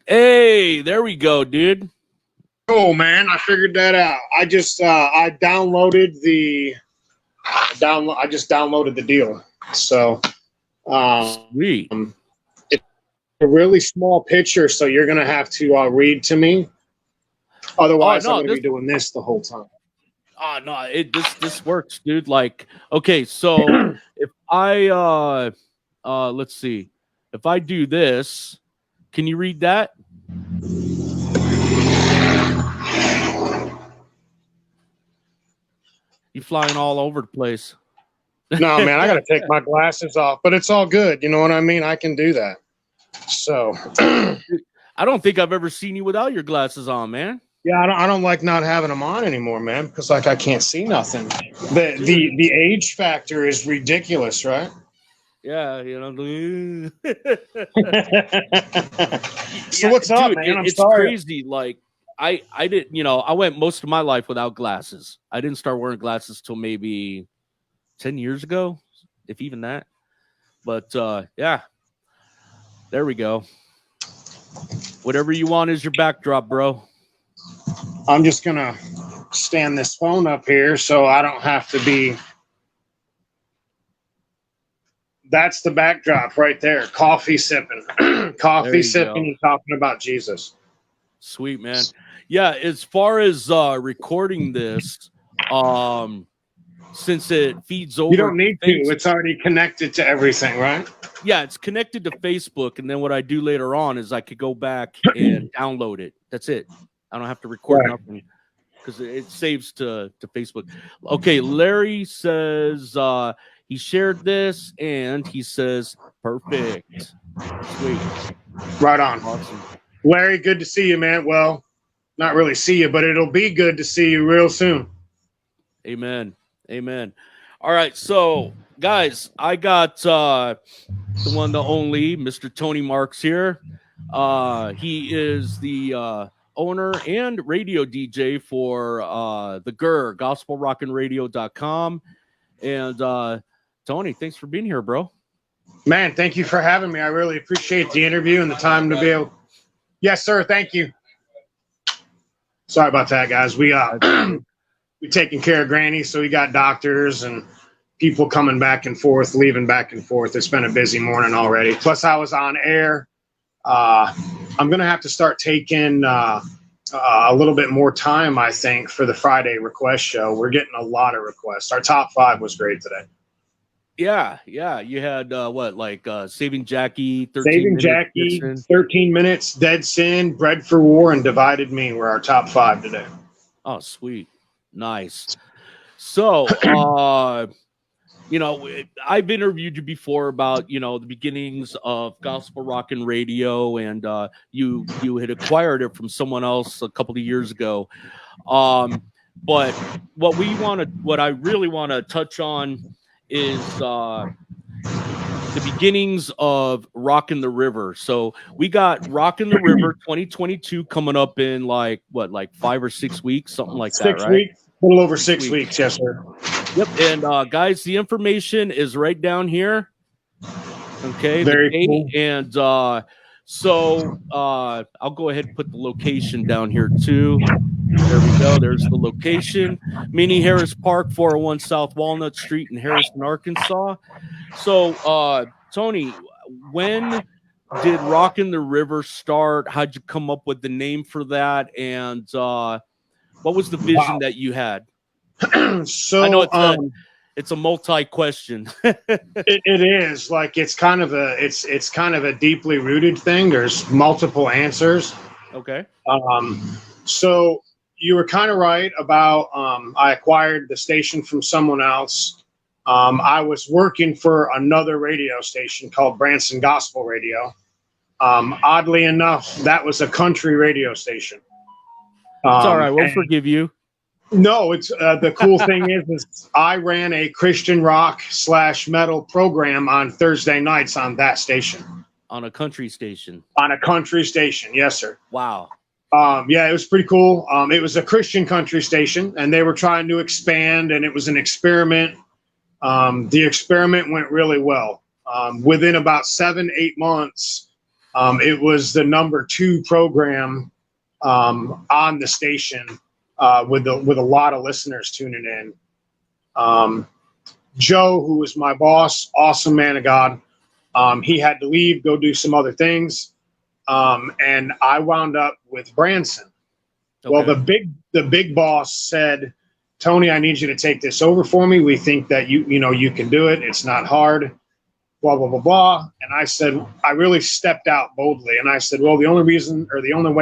Hey, there we go, dude. Oh man, I figured that out. I just I downloaded the I just downloaded the deal. So Sweet. it's a really small picture, so you're gonna have to read to me. Otherwise, I'm gonna be doing this the whole time. No, this works, dude. Like, okay, so if I let's see, if I do this, can you read that? You flying all over the place. No, man, I gotta take my glasses off, but it's all good. You know what I mean? I can do that. So I don't think I've ever seen you without your glasses on, man. yeah, I don't like not having them on anymore, man, because like I can't see nothing. The age factor is ridiculous, right? Yeah, you know. So what's up, man? I'm it's sorry. crazy. Like I didn't, I went most of my life without glasses. I didn't start wearing glasses till maybe 10 years ago, if even that. But yeah, there we go. Whatever you want is your backdrop, bro. I'm just gonna stand this phone up here so I don't have to be. That's the backdrop right there. Coffee sipping, coffee sipping, and talking about Jesus. Sweet, man. Yeah, as far as recording this, since it feeds over, you don't need to. It's already connected to everything, right? Yeah, it's connected to Facebook, and then what I do later on is I could go back and download it. That's it. I don't have to record nothing because it saves to Facebook. Okay, Larry says he shared this, and he says perfect. Sweet. Right on. Awesome. Larry, good to see you, man. Well, not really see you, but it'll be good to see you real soon. Amen. Amen. All right, so guys, I got the one, the only, Mr. Tony Marks here. He is the owner and radio DJ for the GRR, GospelRockinRadio.com. And Tony, thanks for being here, bro. Man, thank you for having me. I really appreciate the interview and the time to be able. Yes, sir. Thank you. Sorry about that, guys. We taking care of Granny, so we got doctors and people coming back and forth, leaving back and forth. It's been a busy morning already. Plus, I was on air. I'm gonna have to start taking a little bit more time, I think, for the Friday request show. We're getting a lot of requests. Our top 5 was great today. Yeah. You had Saving Jackie, 13 minutes, Dead Sin, Bread for War, and Divided Me were our top 5 today. Oh, sweet. Nice. So, I've interviewed you before about, the beginnings of Gospel Rockin Radio, and you had acquired it from someone else a couple of years ago. But what I really want to touch on is the beginnings of Rockin the River. So we got Rockin the River 2022 coming up in 5 or 6 weeks, something like that, right? 6 weeks, a little over 6 weeks, yes, sir. Yep, and guys, the information is right down here. Okay, very cool. And so I'll go ahead and put the location down here too. There we go. There's the location. Mini Harris Park, 401 South Walnut Street in Harrison, Arkansas. So, Tony, when did Rockin the River start? How'd you come up with the name for that? And what was the vision that you had? So I know it's a multi-question. it is like it's kind of a deeply rooted thing. There's multiple answers. Okay. So you were kind of right about I acquired the station from someone else. I was working for another radio station called Branson Gospel Radio. Oddly enough, that was a country radio station. It's all right. We'll forgive you. No, it's the cool thing is I ran a Christian rock / metal program on Thursday nights on that station. On a country station. On a country station, yes, sir. Wow. Yeah, it was pretty cool. It was a Christian country station, and they were trying to expand, and it was an experiment. The experiment went really well. Within about 7-8 months, It was the #2 program on the station with a lot of listeners tuning in. Joe, who was my boss, awesome man of God. He had to leave, go do some other things. And I wound up with Branson. Okay. Well, the big boss said, Tony, I need you to take this over for me. We think that you can do it. It's not hard, blah, blah, blah, blah. And I said, I really stepped out boldly. And I said, well, the only way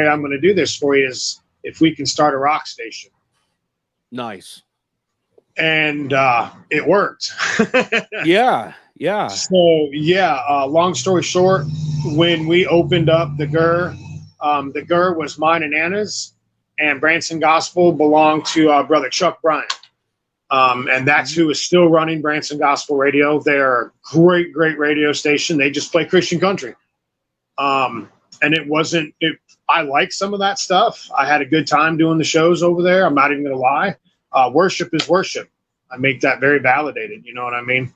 I'm going to do this for you is if we can start a rock station. Nice. And it worked. Yeah. So, long story short, when we opened up the GRR was mine and Anna's, and Branson Gospel belonged to Brother Chuck Bryant. And that's who is still running Branson Gospel Radio. They're a great radio station. They just play Christian country. And I like some of that stuff. I had a good time doing the shows over there. I'm not even going to lie. Worship is worship. I make that very validated. You know what I mean?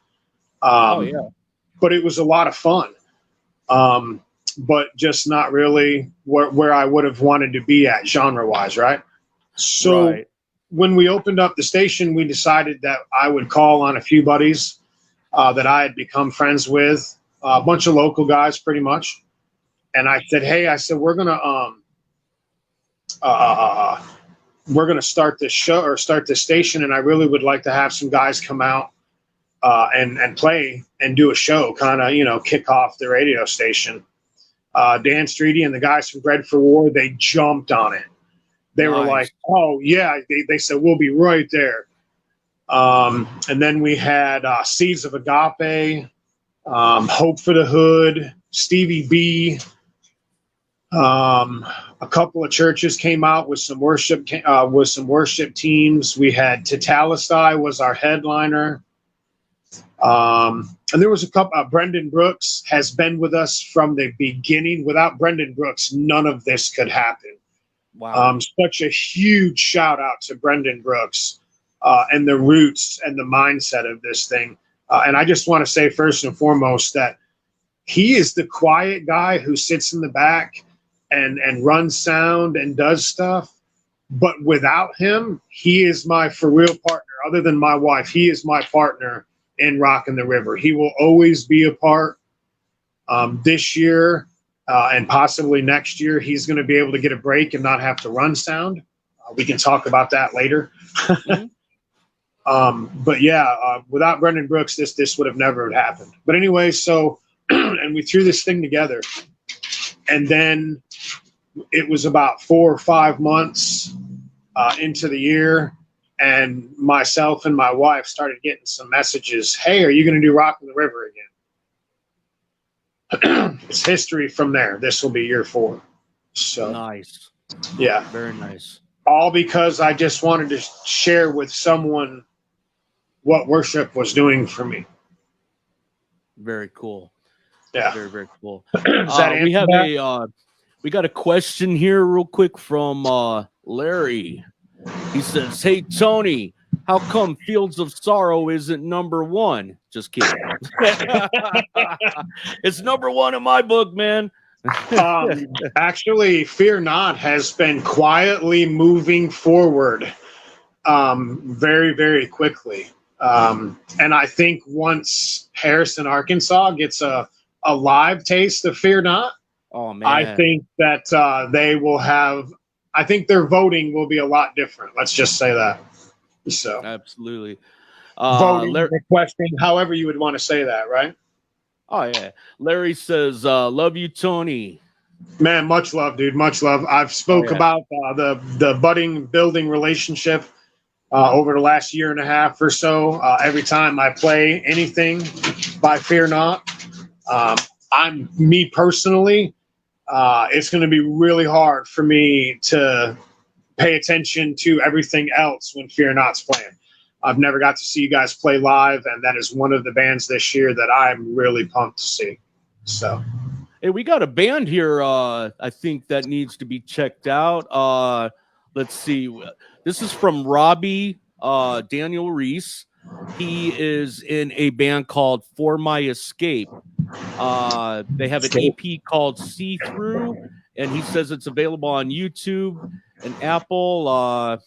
But it was a lot of fun. But just not really where I would have wanted to be at genre-wise, right? So when we opened up the station, we decided that I would call on a few buddies that I had become friends with, a bunch of local guys pretty much. And I said, hey, we're gonna start this show or start this station, and I really would like to have some guys come out and play and do a show, kind of, kick off the radio station. Dan Streety and the guys from Bread for War, they jumped on it. They were like, oh, yeah. They said, we'll be right there. And then we had Seeds of Agape, Hope for the Hood, Stevie B. A couple of churches came out with some worship teams. We had Tetelestai was our headliner. And there was a couple. Brendan Brooks has been with us from the beginning. Without Brendan Brooks, none of this could happen. Wow. Such a huge shout out to Brendan Brooks and the roots and the mindset of this thing. And I just want to say first and foremost that he is the quiet guy who sits in the back and runs sound and does stuff. But without him, he is my for real partner. Other than my wife, he is my partner in Rockin The River. He will always be a part. This year and possibly next year, he's going to be able to get a break and not have to run sound. We can talk about that later. But yeah, without Brendan Brooks, this would have never happened. But anyway, so and we threw this thing together, and then it was about 4 or 5 months into the year. And myself and my wife started getting some messages. Hey, are you going to do Rockin The River again? It's history from there. This will be year 4. So nice. Yeah. Very nice. All because I just wanted to share with someone what worship was doing for me. Very cool. Yeah. Very, very cool. We got a question here real quick from Larry. He says, hey, Tony, how come Fields of Sorrow isn't #1? Just kidding. It's #1 in my book, man. Actually, Fear Not has been quietly moving forward very, very quickly. And I think once Harrison, Arkansas gets a live taste of Fear Not, oh man, I think that they will have. I think their voting will be a lot different. Let's just say that. So absolutely. Voting, requesting, however you would want to say that, right? Oh yeah. Larry says, "Love you, Tony." Man, much love, dude. Much love. I've spoke about the building relationship over the last year and a half or so. Every time I play anything by Fear Not, me personally. It's going to be really hard for me to pay attention to everything else when Fear Not's playing. I've never got to see you guys play live, and that is one of the bands this year that I'm really pumped to see. So, hey, we got a band here. I think that needs to be checked out. Let's see. This is from Robbie Daniel Reese. He is in a band called For My Escape. They have an EP called See Through, and he says it's available on YouTube and Apple.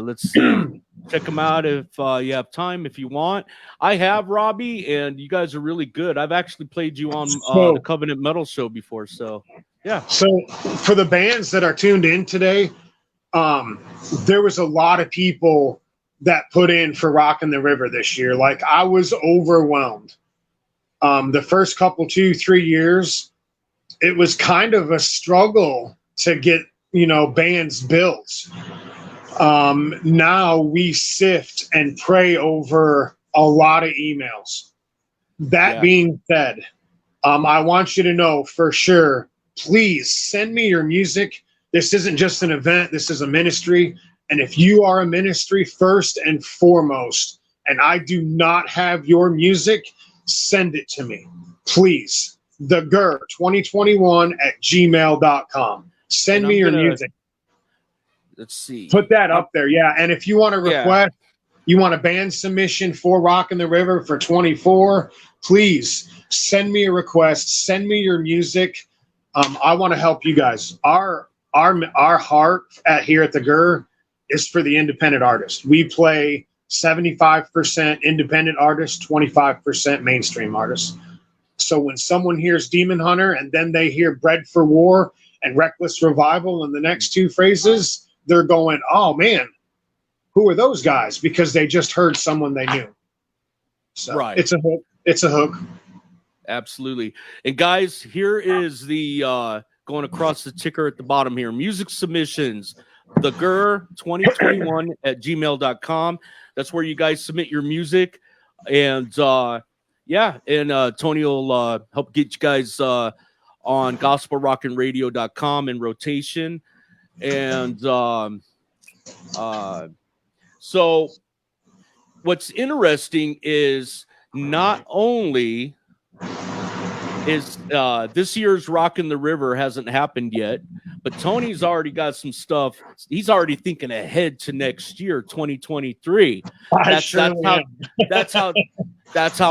Let's see. Check them out if you have time, if you want. I have, Robbie, and you guys are really good. I've actually played you on the Covenant Metal Show before, so yeah. So for the bands that are tuned in today, there was a lot of people that put in for Rockin the River this year. Like, I was overwhelmed. The first couple, 2-3 years, it was kind of a struggle to get, bands built. Now we sift and pray over a lot of emails. That being said, I want you to know for sure, please send me your music. This isn't just an event. This is a ministry. And if you are a ministry first and foremost, and I do not have your music, send it to me, please. The GRR 2021 at gmail.com. Send me your music. Let's see. Put that up there. Yeah. And if you want to request, you want a band submission for Rockin the River for 24, please send me a request. Send me your music. I want to help you guys. Our heart here at the GRR is for the independent artist. We play 75% independent artists, 25% mainstream artists. So when someone hears Demon Hunter and then they hear Bread for War and Reckless Revival in the next two phrases, they're going, oh man, who are those guys? Because they just heard someone they knew. So it's a hook. It's a hook. Absolutely. And guys, here is the going across the ticker at the bottom here. Music submissions, the GRR 2021 at gmail.com. That's where you guys submit your music. And Tony will help get you guys on gospelrockinradio.com in rotation. And so what's interesting is not only is this year's Rockin the River hasn't happened yet, but Tony's already got some stuff. He's already thinking ahead to next year, 2023. That's how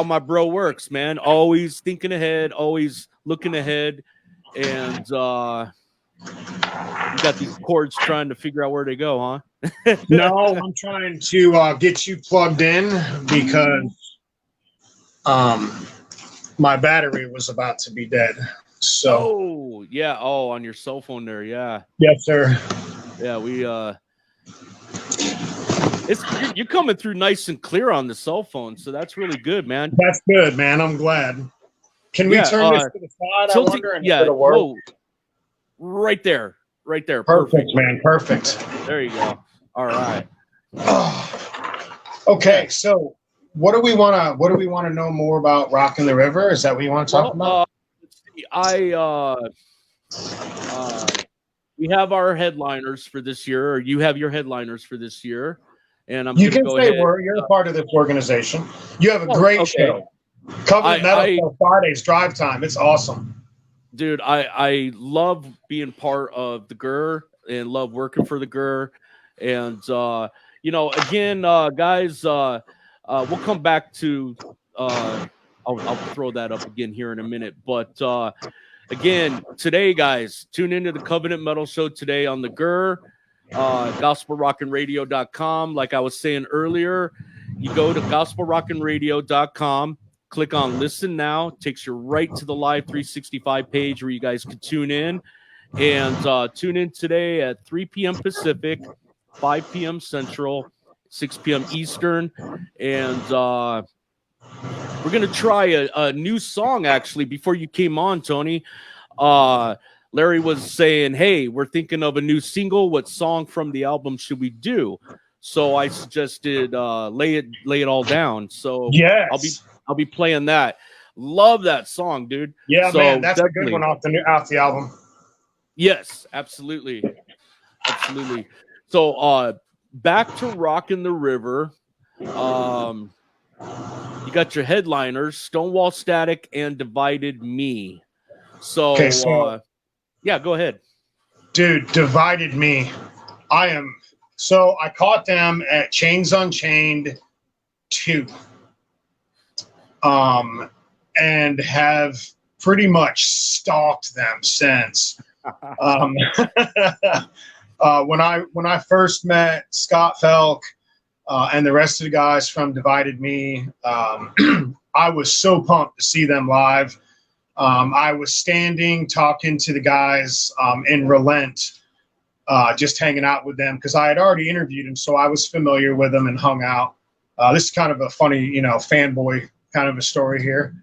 my bro works, man. Always thinking ahead, always looking ahead. And you got these cords trying to figure out where they go, huh? No, I'm trying to get you plugged in because my battery was about to be dead. So on your cell phone there, yeah. Yes, sir. Yeah, we you're coming through nice and clear on the cell phone, so that's really good, man. That's good, man. I'm glad. Can we turn this to the side? I wonder, and it'll work? Whoa. Right there. Perfect, man. Perfect. There you go. All right. Okay, so what do we want to know more about Rockin the River? Is that what you want to talk about? We have our headliners for this year, or you have your headliners for this year, and you can say you're a part of this organization. You have a great show. Covenant Metal Fridays Drive Time. It's awesome. Dude, I love being part of the GRR and love working for the GRR. And, again, guys, we'll come back to I'll throw that up again here in a minute. But, again, today, guys, tune into the Covenant Metal Show today on the GRR, gospelrockinradio.com. Like I was saying earlier, you go to gospelrockinradio.com. Click on Listen Now. Takes you right to the Live 365 page where you guys can tune in. And tune in today at 3 p.m. Pacific, 5 p.m. Central, 6 p.m. Eastern. And we're going to try a new song, actually, before you came on, Tony. Larry was saying, hey, we're thinking of a new single. What song from the album should we do? So I suggested Lay It All Down. So yes. I'll be playing that. Love that song, dude. Yeah, so man, that's definitely a good one off the album. Yes, absolutely. So back to Rockin the River. You got your headliners, Stonewall Static and Divided Me. So, go ahead. Dude, Divided Me. I caught them at Chains Unchained 2. and have pretty much stalked them since. When I first met Scott Felk and the rest of the guys from Divided Me, I was so pumped to see them live. I was standing talking to the guys in Relent, just hanging out with them because I had already interviewed them, so I was familiar with them and hung out. This is kind of a funny, fanboy kind of a story here.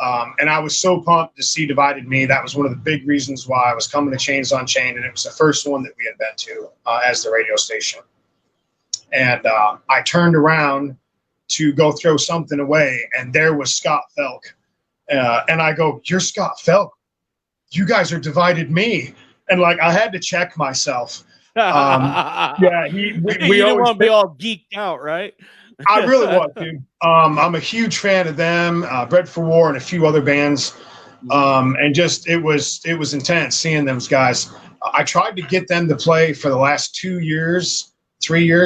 And I was so pumped to see Divided Me. That was one of the big reasons why I was coming to Chains on Chain, and it was the first one that we had been to as the radio station. And I turned around to go throw something away, and there was Scott Felk. And I go, "You're Scott Felk? You guys are Divided Me." And like, I had to check myself. Yeah, we didn't want to be all geeked out, right? I really was, dude. I'm a huge fan of them, Bread for War, and a few other bands. And just it was intense seeing those guys. I tried to get them to play for the last 3 years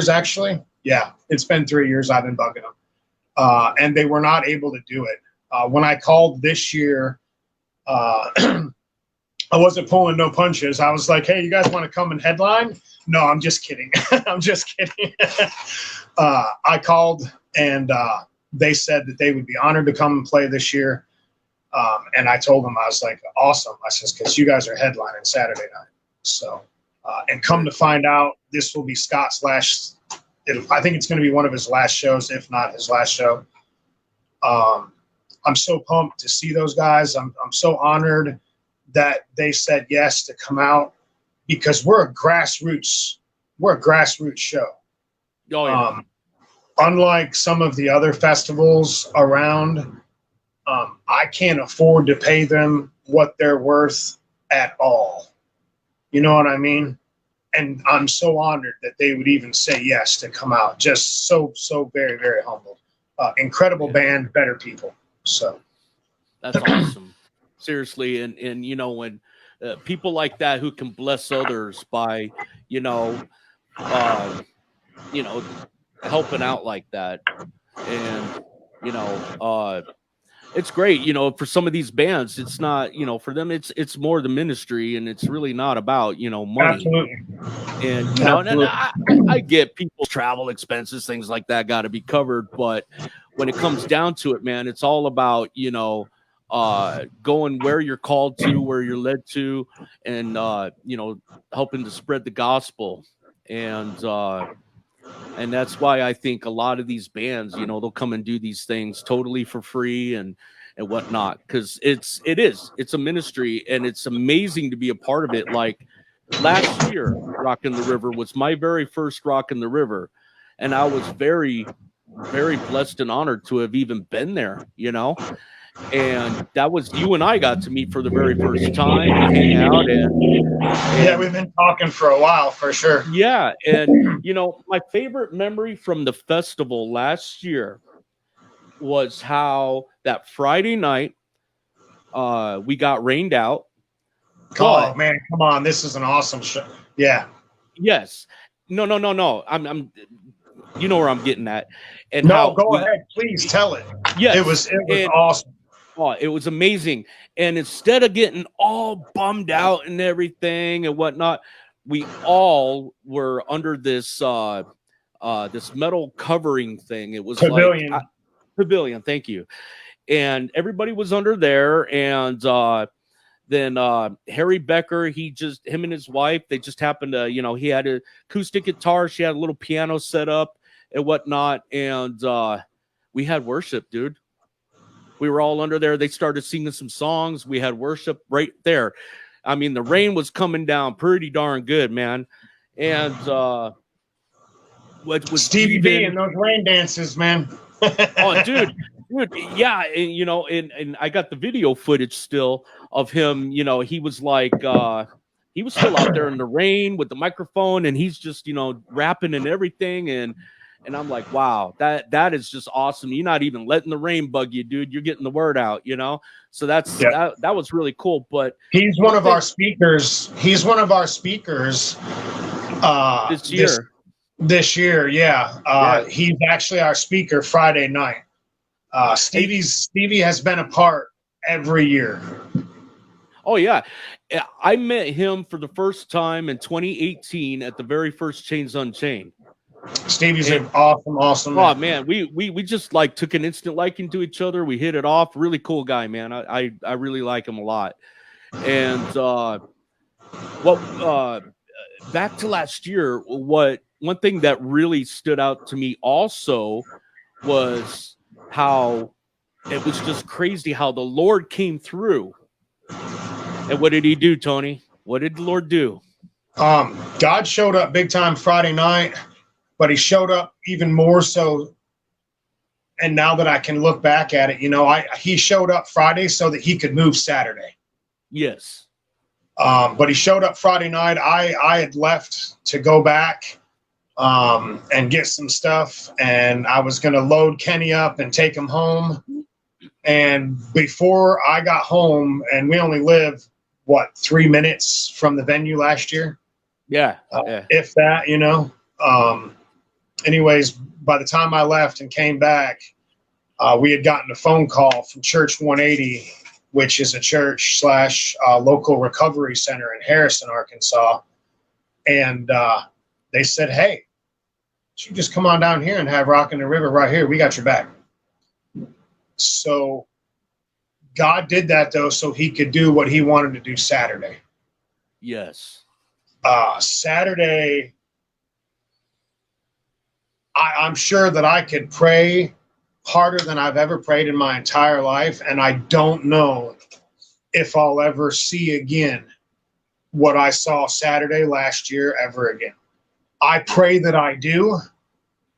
actually. Yeah, it's been 3 years I've been bugging them, and they were not able to do it. When I called this year, I wasn't pulling no punches. I was like, "Hey, you guys want to come and headline?" No, I'm just kidding. I'm just kidding. I called, and they said that they would be honored to come and play this year. And I told them, I was like, "Awesome." I says, "Because you guys are headlining Saturday night." So, and come to find out, this will be Scott's last. I think it's going to be one of his last shows, if not his last show. I'm so pumped to see those guys. I'm so honored that they said yes to come out, because we're a grassroots show. Oh, yeah. Unlike some of the other festivals around, I can't afford to pay them what they're worth at all. You know what I mean? And I'm so honored that they would even say yes to come out. Just so very, very humbled. Incredible band, better people. So that's awesome. Seriously. And when people like that who can bless others by, helping out like that. And, it's great, for some of these bands, it's not, for them, it's more the ministry, and it's really not about, money. Absolutely. And, and I get people's travel expenses, things like that got to be covered. But when it comes down to it, man, it's all about, going where you're called to, where you're led to, and, helping to spread the gospel. And that's why I think a lot of these bands, they'll come and do these things totally for free and whatnot, because it's a ministry, and it's amazing to be a part of it. Like last year, Rockin the River was my very first Rockin the River, and I was very, very blessed and honored to have even been there, And that was, you and I got to meet for the very first time and hang out. And yeah, we've been talking for a while, for sure. Yeah. And, my favorite memory from the festival last year was how that Friday night we got rained out. Oh, man, come on. This is an awesome show. Yeah. Yes. No. I'm you know where I'm getting at. And no, go ahead. Please tell it. Yes. It was awesome. Oh, it was amazing. And instead of getting all bummed out and everything and whatnot, we all were under this this metal covering thing. It was pavilion. Pavilion, thank you. And everybody was under there. And then Harry Becker, him and his wife, they just happened to, he had an acoustic guitar. She had a little piano set up and whatnot. And we had worship, dude. We were all under there. They started singing some songs. We had worship right there. I mean, the rain was coming down pretty darn good, man. And what was Stevie B and those rain dances, man. Oh, dude, yeah. And, and I got the video footage still of him. He was like, he was still out there in the rain with the microphone, and he's just, rapping and everything. And I'm like, wow, that is just awesome. You're not even letting the rain bug you, dude. You're getting the word out, So that's that was really cool. But he's one of our speakers. He's one of our speakers this year. This year, yeah. He's actually our speaker Friday night. Stevie has been a part every year. Oh yeah, I met him for the first time in 2018 at the very first Chains Unchained. Stevie's an awesome man. We just like took an instant liking to each other. We hit it off. Really cool guy, man. I really like him a lot. And back to last year, one thing that really stood out to me also was how it was just crazy how the Lord came through. And what did he do, Tony? What did the Lord do? God showed up big time Friday night, but he showed up even more so. And now that I can look back at it, he showed up Friday so that he could move Saturday. Yes. But he showed up Friday night. I had left to go back and get some stuff, and I was going to load Kenny up and take him home. And before I got home, and we only live 3 minutes from the venue last year. Yeah. If that, anyways, by the time I left and came back, we had gotten a phone call from Church 180, which is a church / local recovery center in Harrison, Arkansas. And they said, hey, you just come on down here and have Rockin the River right here. We got your back. So God did that, though, so he could do what he wanted to do Saturday. Yes. Saturday, I'm sure that I could pray harder than I've ever prayed in my entire life, and I don't know if I'll ever see again what I saw Saturday last year ever again. I pray that I do,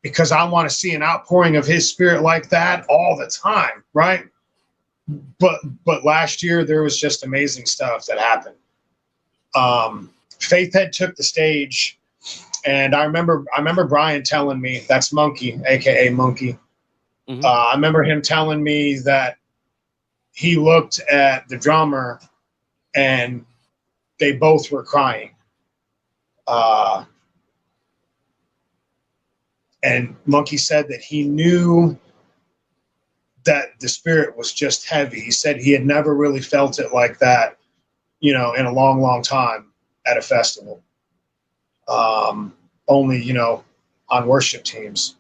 because I want to see an outpouring of his spirit like that all the time, right? But last year there was just amazing stuff that happened. Faithhead took the stage, and I remember Brian telling me, that's Monkey, aka Monkey. Mm-hmm. I remember him telling me that he looked at the drummer and they both were crying. And Monkey said that he knew that the spirit was just heavy. He said he had never really felt it like that, in a long, long time at a festival. Only, on worship teams.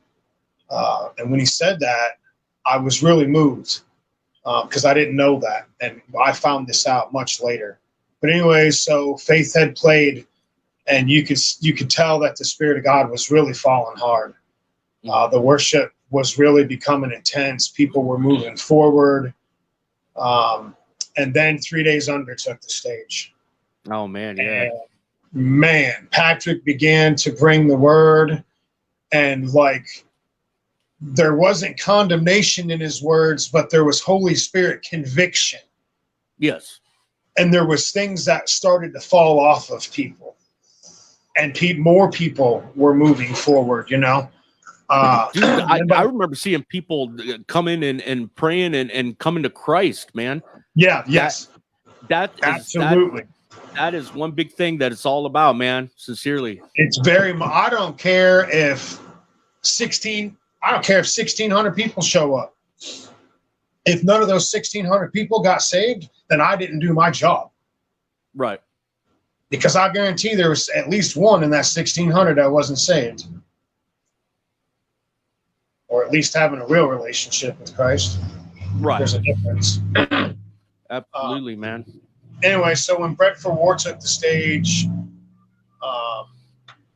And when he said that, I was really moved because I didn't know that. And I found this out much later. But anyway, so Faith had played, and you could tell that the Spirit of God was really falling hard. The worship was really becoming intense. People were moving forward. And then 3 Days Under took the stage. Oh, man, yeah. And Patrick began to bring the word, and there wasn't condemnation in his words, but there was Holy Spirit conviction. Yes. And there was things that started to fall off of people, and more people were moving forward, Dude, I remember seeing people come in and praying and coming to Christ, man. Yeah. Yes. That absolutely. That is one big thing that it's all about, man. Sincerely. It's I don't care if 1,600 people show up. If none of those 1,600 people got saved, then I didn't do my job. Right. Because I guarantee there was at least one in that 1,600 that wasn't saved. Or at least having a real relationship with Christ. Right. There's a difference. Absolutely, man. Anyway, so when Brett for War took the stage,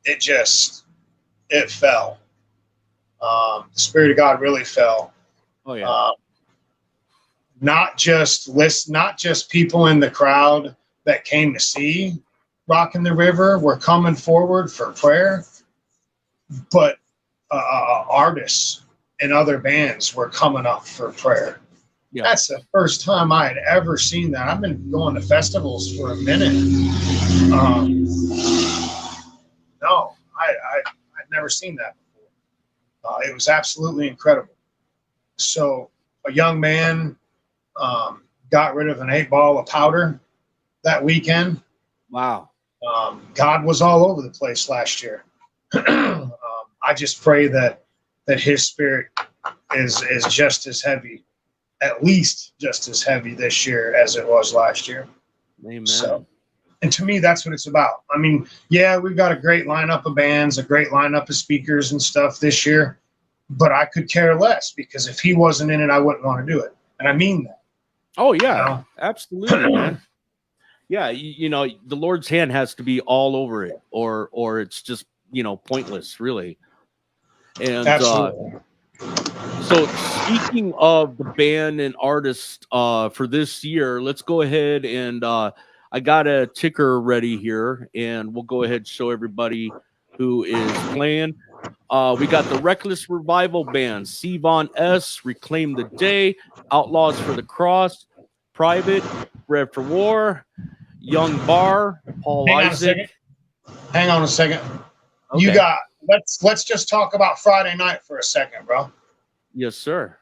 it fell. The Spirit of God really fell. Oh yeah. Not just people in the crowd that came to see Rockin the River were coming forward for prayer, but artists and other bands were coming up for prayer. Yeah. That's the first time I had ever seen that. I've been going to festivals for a minute. No, I'd never seen that before. It was absolutely incredible. So a young man got rid of an 8-ball of powder that weekend. Wow. God was all over the place last year. I just pray that his spirit is just as heavy, at least just as heavy this year as it was last year. Amen. So, and to me, that's what it's about. I mean, yeah, we've got a great lineup of bands, a great lineup of speakers and stuff this year, but I could care less, because if he wasn't in it, I wouldn't want to do it. And I mean that. Oh, yeah, absolutely, man. Yeah, you know, the Lord's hand has to be all over it, or it's just, you know, pointless, really. And so speaking of the band and artists for this year, let's go ahead and I got a ticker ready here, and we'll go ahead and show everybody who is playing. We got the Reckless Revival Band, Sivan S., Reclaim the Day, Outlaws for the Cross, Private, Bread for War, Young Bar, Paul Isaac. Hang on a second. Okay. You got, let's just talk about Friday night for a second, bro. Yes, sir.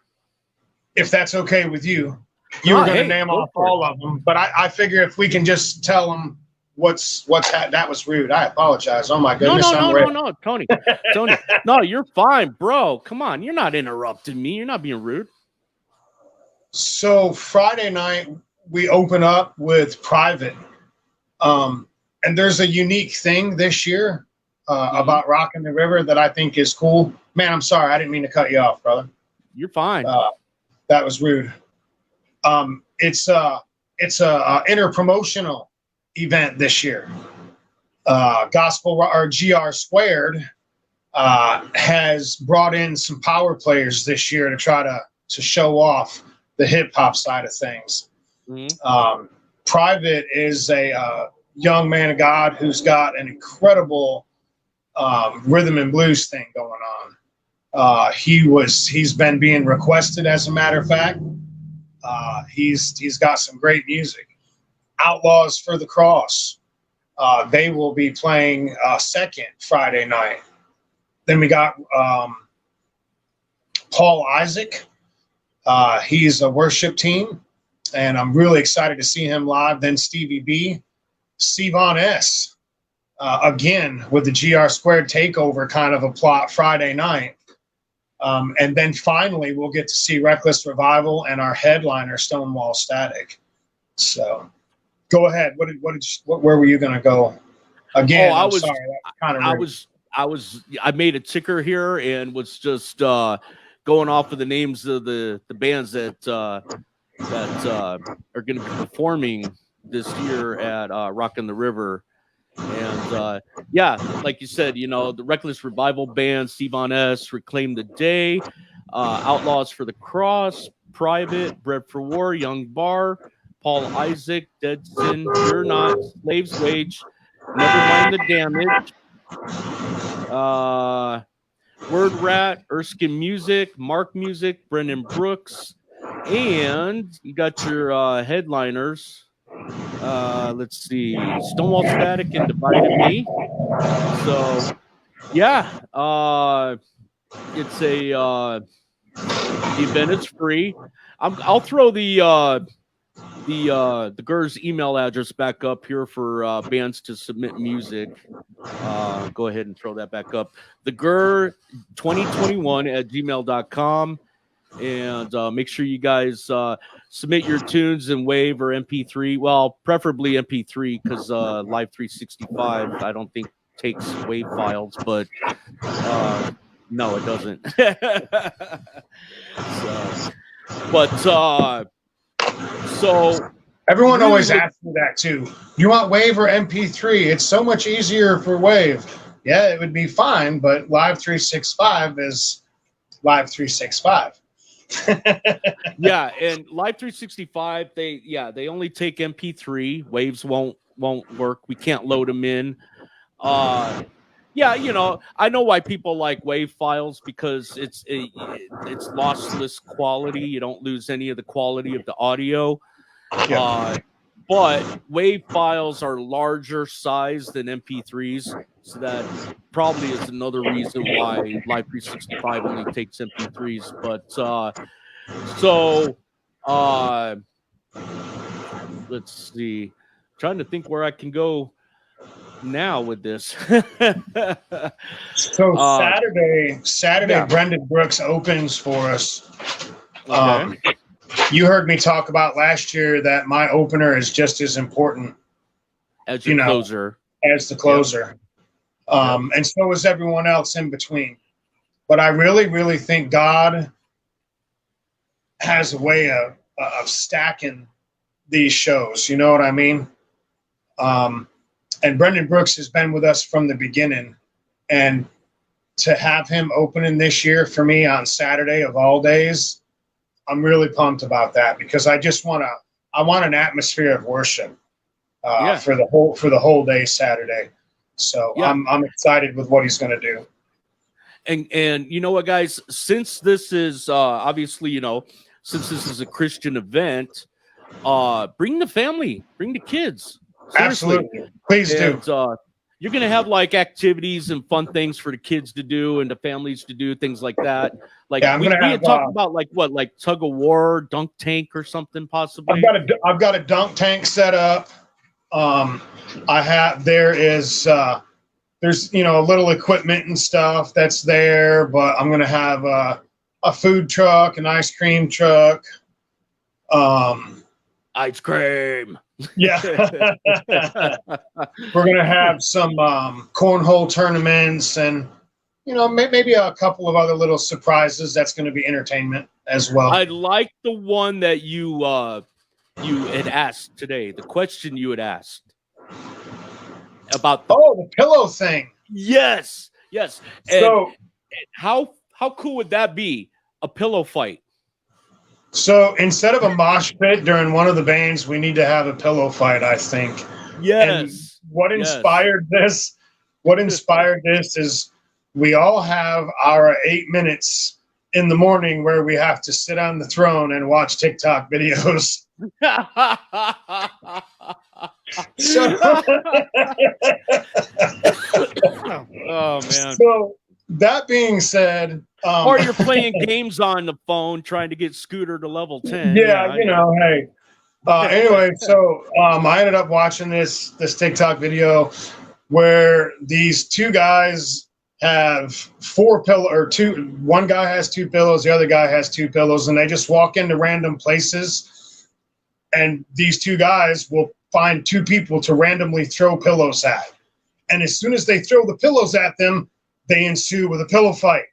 If that's okay with you. You were going to name off all of them, but I figure if we can just tell them that was rude. I apologize. Oh my goodness. No, Tony, no, you're fine, bro. Come on. You're not interrupting me. You're not being rude. So Friday night, we open up with Private. And there's a unique thing this year about Rockin the River that I think is cool. Man, I'm sorry. I didn't mean to cut you off, brother. You're fine. That was rude. It's a interpromotional event this year. Gospel or GR Squared has brought in some power players this year to try to show off the hip hop side of things. Private is a young man of God who's got an incredible rhythm and blues thing going on. He's been being requested, as a matter of fact. He's got some great music. Outlaws for the Cross. They will be playing second Friday night. Then we got Paul Isaac. He's a worship team, and I'm really excited to see him live. Then Stevie B, Sivan S. Again with the GR Squared takeover kind of a plot Friday night. And then finally we'll get to see Reckless Revival and our headliner Stonewall Static. So go ahead. Where were you going to go? Again, I made a ticker here and was just going off of the names of the bands that are going to be performing this year at Rockin the River. And yeah, like you said, you know, the Reckless Revival Band, Sivan S., Reclaim the Day, Outlaws for the Cross, Private, Bread for War, Young Bar, Paul Isaac, Dead Sin, You're Not, Slave's Wage, Never Mind the Damage, Word Rat, Erskine Music, Mark Music, Brendan Brooks, and you got your headliners. Let's see, Stonewall Static and Divided Me. So yeah, it's the event is free. I'll throw the GRR's email address back up here for bands to submit music. Go ahead and throw that back up. The GRR 2021 at gmail.com. And make sure you guys submit your tunes in WAV or MP3. Well, preferably MP3 because Live 365 I don't think takes WAV files, but no, it doesn't. So everyone always asks me that too. You want WAV or MP3? It's so much easier for WAV. Yeah, it would be fine, but Live 365 is Live 365. Yeah, and Live 365 they only take MP3. Waves won't work. We can't load them in. Yeah, you know, I know why people like WAV files because it's lossless quality. You don't lose any of the quality of the audio. Yeah. But WAV files are larger size than MP3s, so that probably is another reason why Live 365 only takes MP3s. But let's see. I'm trying to think where I can go now with this. So Saturday, yeah. Brendan Brooks opens for us. Okay. You heard me talk about last year that my opener is just as important As your closer. as the closer. Yep. And so is everyone else in between. But I really, really think God has a way of stacking these shows. You know what I mean? And Brendan Brooks has been with us from the beginning. And to have him opening this year for me on Saturday of all days, I'm really pumped about that because I want an atmosphere of worship for the whole day Saturday. So I'm excited with what he's going to do. And you know what, guys, since this is obviously, since this is a Christian event, bring the family, bring the kids. Seriously. Absolutely. Please do. You're going to have like activities and fun things for the kids to do and the families to do, things like that. Like we had talked about like tug of war, dunk tank or something possibly. I've got a dunk tank set up. There's a little equipment and stuff that's there, but I'm going to have a food truck, an ice cream truck. Ice cream. Yeah. We're going to have some cornhole tournaments and, maybe a couple of other little surprises. That's going to be entertainment as well. I like the one that you had asked today, the question you had asked about the pillow thing. Yes. And, so how cool would that be? A pillow fight. So instead of a mosh pit during one of the bands, we need to have a pillow fight, I think. Yes. And what inspired this? What inspired this is we all have our 8 minutes in the morning where we have to sit on the throne and watch TikTok videos. Oh man. So that being said, or you're playing games on the phone trying to get Scooter to level 10. Yeah, hey. Anyway, so I ended up watching this TikTok video where these two guys have one guy has 2 pillows, the other guy has 2 pillows, and they just walk into random places, and these 2 guys will find 2 people to randomly throw pillows at. And as soon as they throw the pillows at them, they ensue with a pillow fight.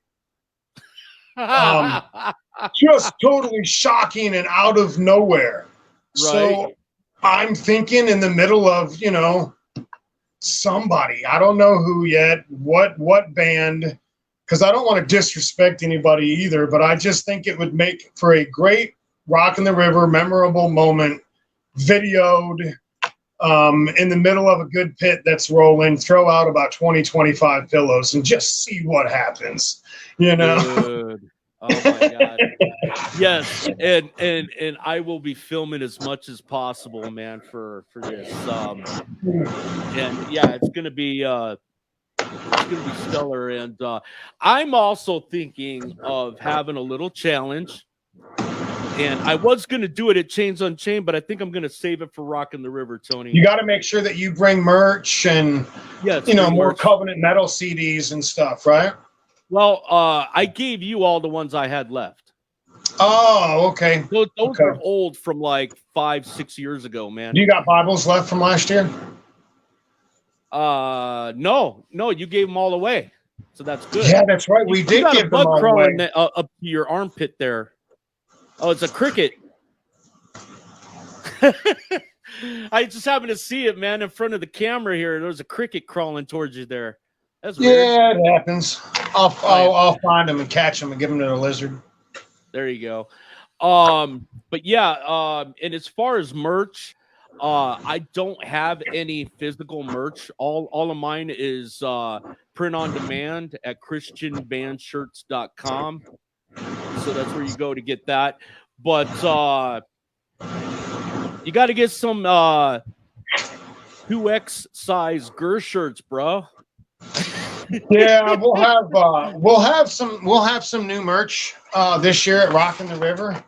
Just totally shocking and out of nowhere. Right. So I'm thinking in the middle of, somebody, I don't know who yet, what band, because I don't want to disrespect anybody either, but I just think it would make for a great Rockin the River memorable moment, videoed in the middle of a good pit that's rolling, throw out about 20-25 pillows and just see what happens, Good. Oh my God. Yes, and I will be filming as much as possible, man, for this. And yeah, it's gonna be stellar. And I'm also thinking of having a little challenge. And I was going to do it at Chains Unchained, but I think I'm going to save it for Rockin the River, Tony. You got to make sure that you bring merch and, more merch. Covenant Metal CDs and stuff, right? Well, I gave you all the ones I had left. Oh, okay. Those are old from like 5-6 years ago, man. You got Bibles left from last year? No, you gave them all away. So that's good. Yeah, that's right. We did give them all away. Up to your armpit there. Oh, it's a cricket. I just happened to see it, man, in front of the camera here. There's a cricket crawling towards you there. That's weird. Yeah, it happens. I'll find them and catch them and give them to the lizard. There you go. But yeah, and as far as merch, I don't have any physical merch. All of mine is print on demand at christianbandshirts.com. So that's where you go to get that. But you got to get some 2X size GRR shirts, bro. Yeah, we'll have some new merch this year at Rockin the River.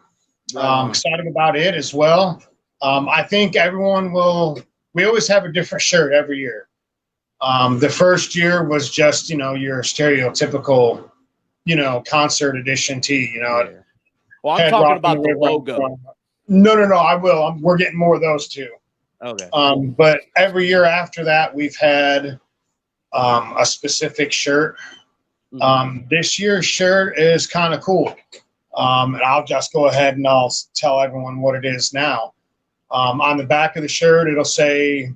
I'm excited about it as well. I think everyone will. We always have a different shirt every year. The first year was just, your stereotypical, concert edition tee, Yeah. Well, I'm had talking Rockin' about the River on logo. front. No, I will. We're getting more of those too. Okay. But every year after that, we've had a specific shirt. This year's shirt is kind of cool. And I'll just go ahead and I'll tell everyone what it is now. On the back of the shirt, it'll say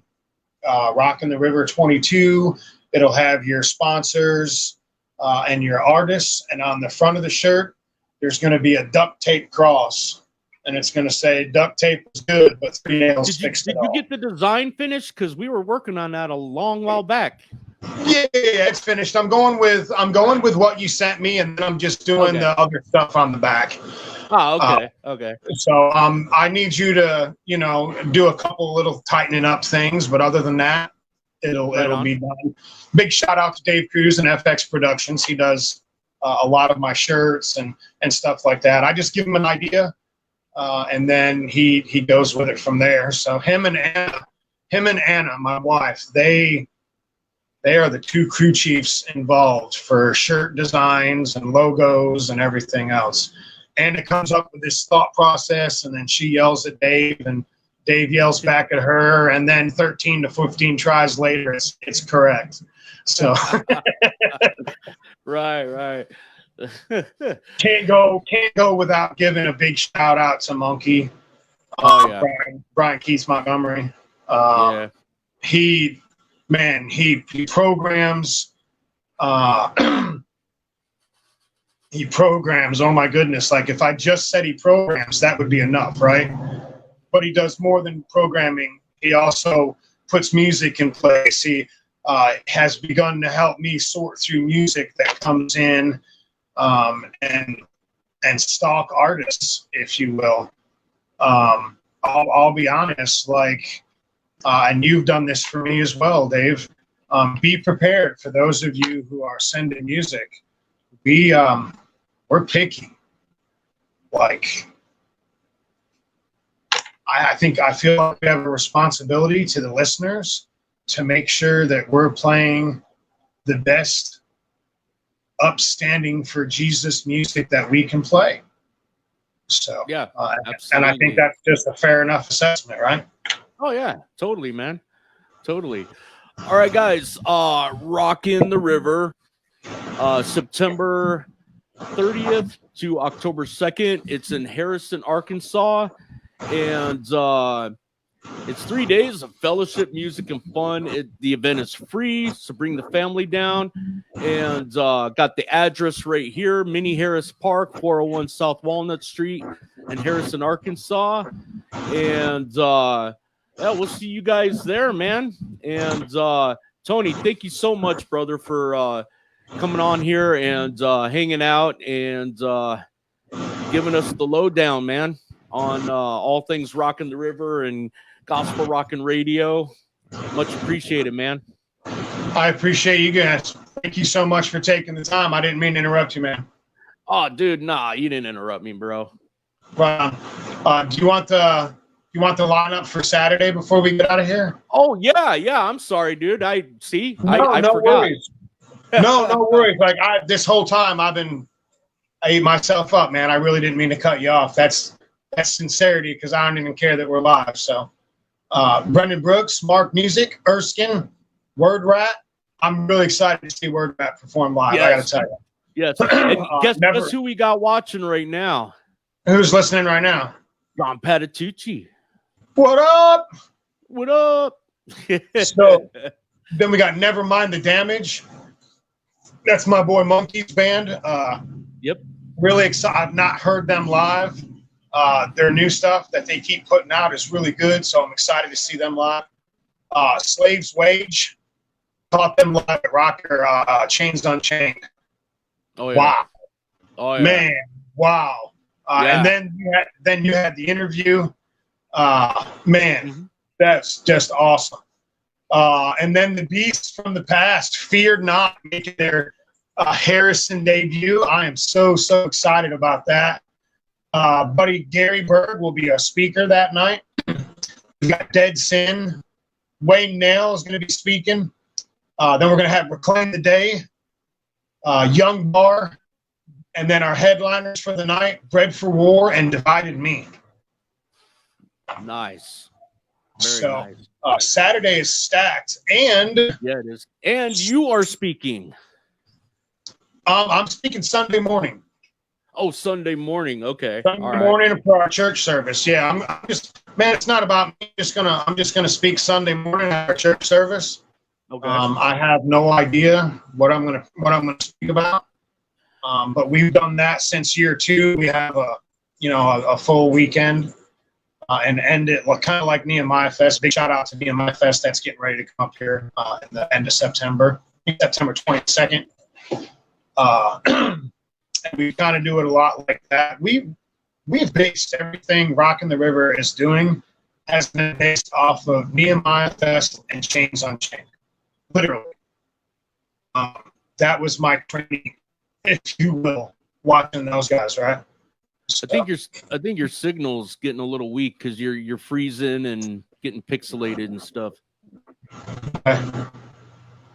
Rockin' the River 22. It'll have your sponsors and your artists. And on the front of the shirt, there's going to be a duct tape cross. And it's going to say duct tape was good, but 3 nails fixed it all. Did you get the design finished? Because we were working on that a long while back. Yeah, it's finished. I'm going with what you sent me, and then I'm just doing the other stuff on the back. Oh, okay. Okay. So I need you to, do a couple little tightening up things, but other than that, it'll be done. Big shout out to Dave Kruse and FX Productions. He does a lot of my shirts and stuff like that. I just give him an idea, and then he goes with it from there. So him and Anna, my wife, they are the two crew chiefs involved for shirt designs and logos and everything else. Anna comes up with this thought process, and then she yells at Dave, and Dave yells back at her, and then 13 to 15 tries later, it's correct. So right. can't go without giving a big shout out to Monkey. Brian Keats Montgomery. He programs. He programs. Oh my goodness! Like if I just said he programs, that would be enough, right? But he does more than programming. He also puts music in place. He has begun to help me sort through music that comes in, and stock artists, if you will. I'll be honest, and you've done this for me as well, Dave. Be prepared for those of you who are sending music. We're picky. I feel like we have a responsibility to the listeners to make sure that we're playing the best upstanding for Jesus music that we can play. So yeah, and I think that's just a fair enough assessment, right? Oh yeah, totally, man. Totally. All right, guys. Rockin' the River, September 30th to October 2nd. It's in Harrison, Arkansas, and it's 3 days of fellowship, music, and fun. The event is free, so bring the family down. And got the address right here, Mini Harris Park, 401 South Walnut Street in Harrison, Arkansas. And we'll see you guys there, man. And Tony, thank you so much, brother, for coming on here and hanging out and giving us the lowdown, man, on all things Rockin' the River and Gospel Rockin Radio. Much appreciated, man. I appreciate you guys. Thank you so much for taking the time. I didn't mean to interrupt you, man. Oh, dude, nah, you didn't interrupt me, bro. Do you want the lineup for Saturday before we get out of here? Oh yeah. I'm sorry, dude. I forgot. Worries. No worries. This whole time I ate myself up, man. I really didn't mean to cut you off. That's sincerity, because I don't even care that we're live. So Brendan Brooks, Mark Music, Erskine, Word Rat. I'm really excited to see Word Rat perform live. Yes. I gotta tell you. Yes. And guess who we got watching right now? Who's listening right now? John Patitucci. What up? What up? So then we got Never Mind the Damage. That's my boy Monkey's band. Yep. Really excited. I've not heard them live. Their new stuff that they keep putting out is really good, so I'm excited to see them live. Slaves Wage. Caught them live at Rocker Chains Unchained. Oh yeah. Wow. Oh yeah. Man, wow. And then you had the interview. That's just awesome. And then the Beasts from the Past, Fear Not, making their Harrison debut. I am so excited about that. Buddy Gary Berg will be a speaker that night. We got Dead Sin. Wayne Nail is going to be speaking. Then we're going to have Reclaim the Day, Young Bar, and then our headliners for the night, Bread for War and Divided Me. Nice. Very nice. Saturday is stacked. And yeah, it is. And you are speaking. I'm speaking Sunday morning. Oh, Sunday morning. Okay. Sunday morning for our church service. Yeah, I'm just, man, it's not about me. I'm just gonna speak Sunday morning at our church service. Okay. I have no idea what I'm gonna speak about. But we've done that since year 2. We have a full weekend and end it kind of like Nehemiah Fest. Big shout out to Nehemiah Fest. That's getting ready to come up here in the end of September, September 22nd. And we kind of do it a lot like that. We've based everything Rockin The River is doing has been based off of Nehemiah Fest and Chains Unchained. Literally. That was my training, if you will, watching those guys, right? So, I think your signal's getting a little weak because you're freezing and getting pixelated and stuff.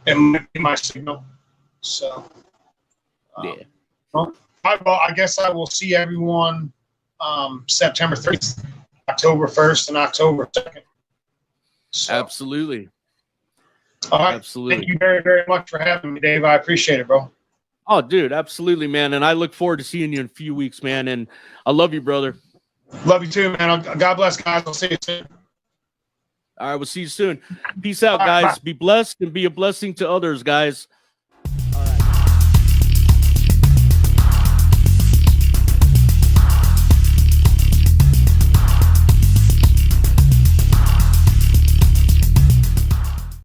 It might be my signal. So yeah. Well, I guess I will see everyone September 30th, October 1st, and October 2nd. So, absolutely. All right. Absolutely. Thank you very, very much for having me, Dave. I appreciate it, bro. Oh, dude, absolutely, man. And I look forward to seeing you in a few weeks, man. And I love you, brother. Love you too, man. God bless, guys. I'll see you soon. All right, we'll see you soon. Peace out, guys. Be blessed and be a blessing to others, guys.